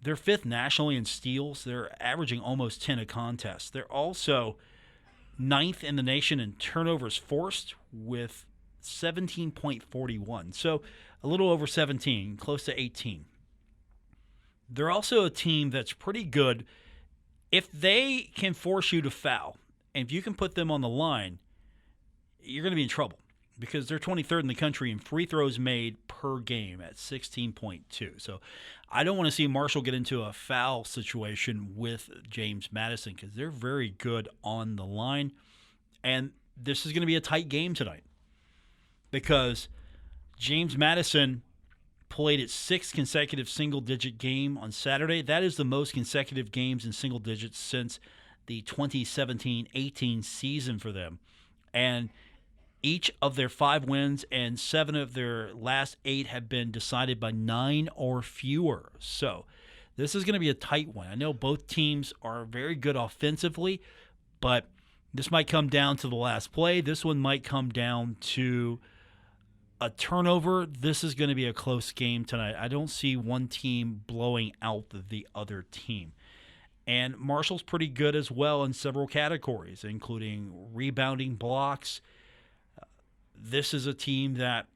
They're fifth nationally in steals. They're averaging almost 10 a contest. They're also ninth in the nation in turnovers forced with 17.41. So a little over 17, close to 18. They're also a team that's pretty good If they can force you to foul, and if you can put them on the line, you're going to be in trouble because they're 23rd in the country in free throws made per game at 16.2. So I don't want to see Marshall get into a foul situation with James Madison because they're very good on the line. And this is going to be a tight game tonight because James Madison played its sixth consecutive single-digit game on Saturday. That is the most consecutive games in single digits since the 2017-18 season for them. And each of their 5 wins and 7 of their last 8 have been decided by 9 or fewer. So this is going to be a tight one. I know both teams are very good offensively, but this might come down to the last play. This one might come down to a turnover. This is going to be a close game tonight. I don't see one team blowing out the other team. And Marshall's pretty good as well in several categories, including rebounding, blocks. This is a team that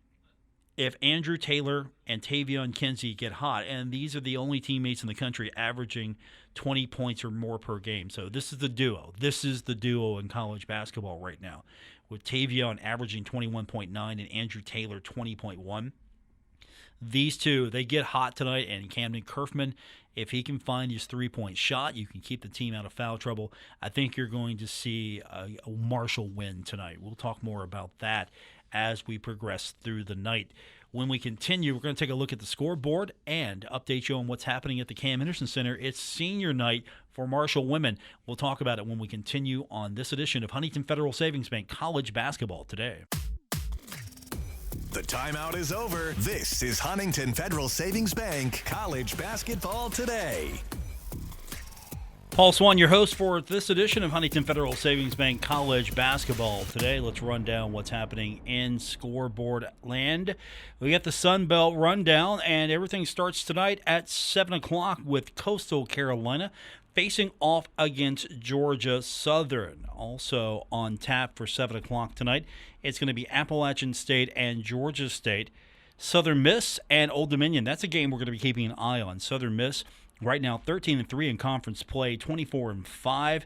if Andrew Taylor and Tavion Kinsey get hot, and these are the only teammates in the country averaging 20 points or more per game. So this is the duo. This is the duo in college basketball right now, with Tavion averaging 21.9 and Andrew Taylor 20.1. These two, they get hot tonight, and Camden Kerfman, if he can find his three-point shot, you can keep the team out of foul trouble. I think you're going to see a Marshall win tonight. We'll talk more about that as we progress through the night. When we continue, we're going to take a look at the scoreboard and update you on what's happening at the Cam Henderson Center. It's senior night for Marshall women. We'll talk about it when we continue on this edition of Huntington Federal Savings Bank College Basketball Today. The timeout is over. This is Huntington Federal Savings Bank College Basketball Today. Paul Swann, your host for this edition of Huntington Federal Savings Bank College Basketball Today. Let's run down what's happening in scoreboard land. We got the Sun Belt rundown, and everything starts tonight at 7 o'clock with Coastal Carolina facing off against Georgia Southern. Also on tap for 7 o'clock tonight, it's going to be Appalachian State and Georgia State. Southern Miss and Old Dominion, that's a game we're going to be keeping an eye on. Southern Miss right now 13-3 in conference play, 24-5.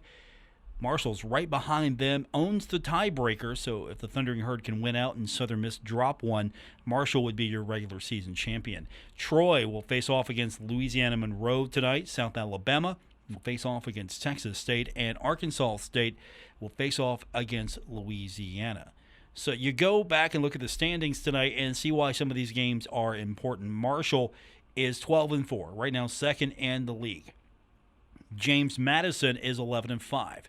Marshall's right behind them, owns the tiebreaker, so if the Thundering Herd can win out and Southern Miss drop one, Marshall would be your regular season champion. Troy will face off against Louisiana Monroe tonight. South Alabama will face off against Texas State, and Arkansas State will face off against Louisiana. So you go back and look at the standings tonight and see why some of these games are important. Marshall is 12-4, right now second in the league. James Madison is 11-5.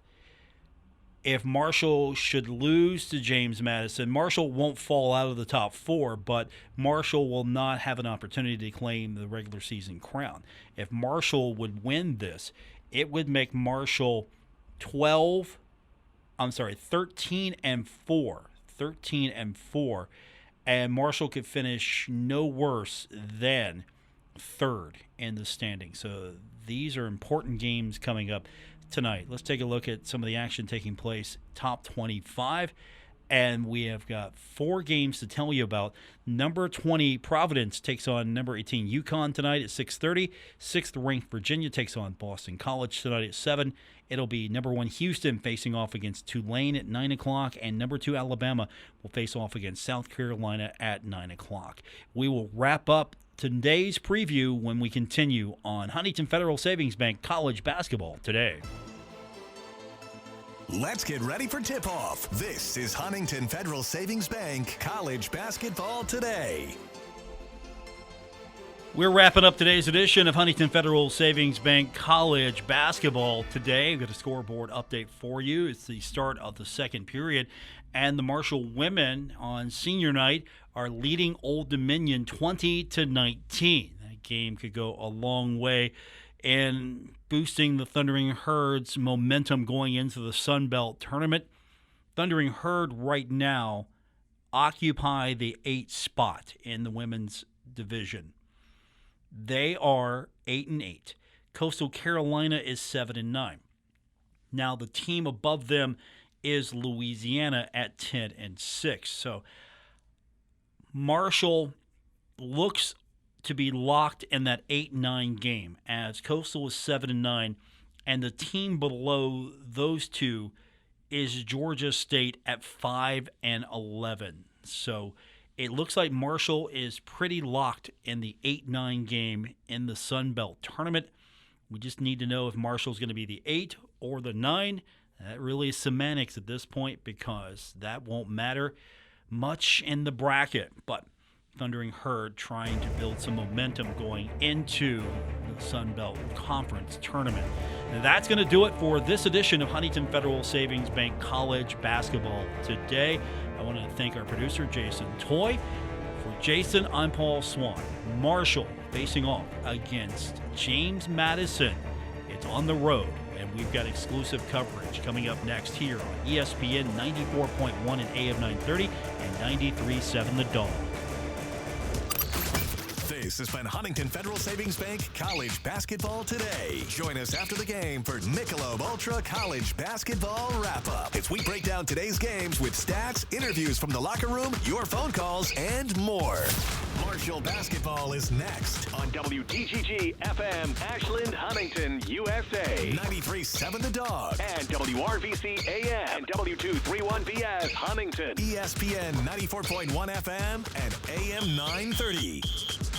If Marshall should lose to James Madison, Marshall won't fall out of the top 4, but Marshall will not have an opportunity to claim the regular season crown. If Marshall would win this, it would make Marshall 13-4. 13-4, and Marshall could finish no worse than third in the standing. So these are important games coming up tonight. Let's take a look at some of the action taking place top 25, and we have got 4 games to tell you about. Number 20 Providence takes on number 18 UConn tonight at 6:30. 6th ranked Virginia takes on Boston College tonight at 7. It'll be number 1 Houston facing off against Tulane at 9 o'clock, and number 2 Alabama will face off against South Carolina at 9 o'clock. We will wrap up today's preview when we continue on Huntington Federal Savings Bank College Basketball Today. Let's get ready for tip-off. This is Huntington Federal Savings Bank College Basketball Today. We're wrapping up today's edition of Huntington Federal Savings Bank College Basketball Today. We've got a scoreboard update for you. It's the start of the second period, and the Marshall women on senior night are leading Old Dominion 20-19. That game could go a long way in boosting the Thundering Herd's momentum going into the Sun Belt tournament. Thundering Herd right now occupy the 8th spot in the women's division. They are 8-8. Coastal Carolina is 7-9. Now the team above them is Louisiana at 10-6. So Marshall looks to be locked in that 8-9 game, as Coastal is 7-9 And the team below those two is Georgia State at 5-11. So it looks like Marshall is pretty locked in the 8-9 game in the Sun Belt Tournament. We just need to know if Marshall's going to be the 8 or the 9. That really is semantics at this point because that won't matter much in the bracket. But Thundering Herd trying to build some momentum going into the Sun Belt Conference Tournament. And that's going to do it for this edition of Huntington Federal Savings Bank College Basketball Today. I want to thank our producer, Jason Toy. For Jason, I'm Paul Swann. Marshall facing off against James Madison. It's on the road, and we've got exclusive coverage coming up next here on ESPN 94.1 and AM 930 and 93.7 The Dog. This has been Huntington Federal Savings Bank College Basketball Today. Join us after the game for Michelob Ultra College Basketball Wrap-Up. As we break down today's games with stats, interviews from the locker room, your phone calls, and more. Marshall basketball is next on WTGG FM, Ashland, Huntington, USA. 93.7 The Dog. And WRVC AM and W231BS Huntington. ESPN 94.1 FM and AM 930.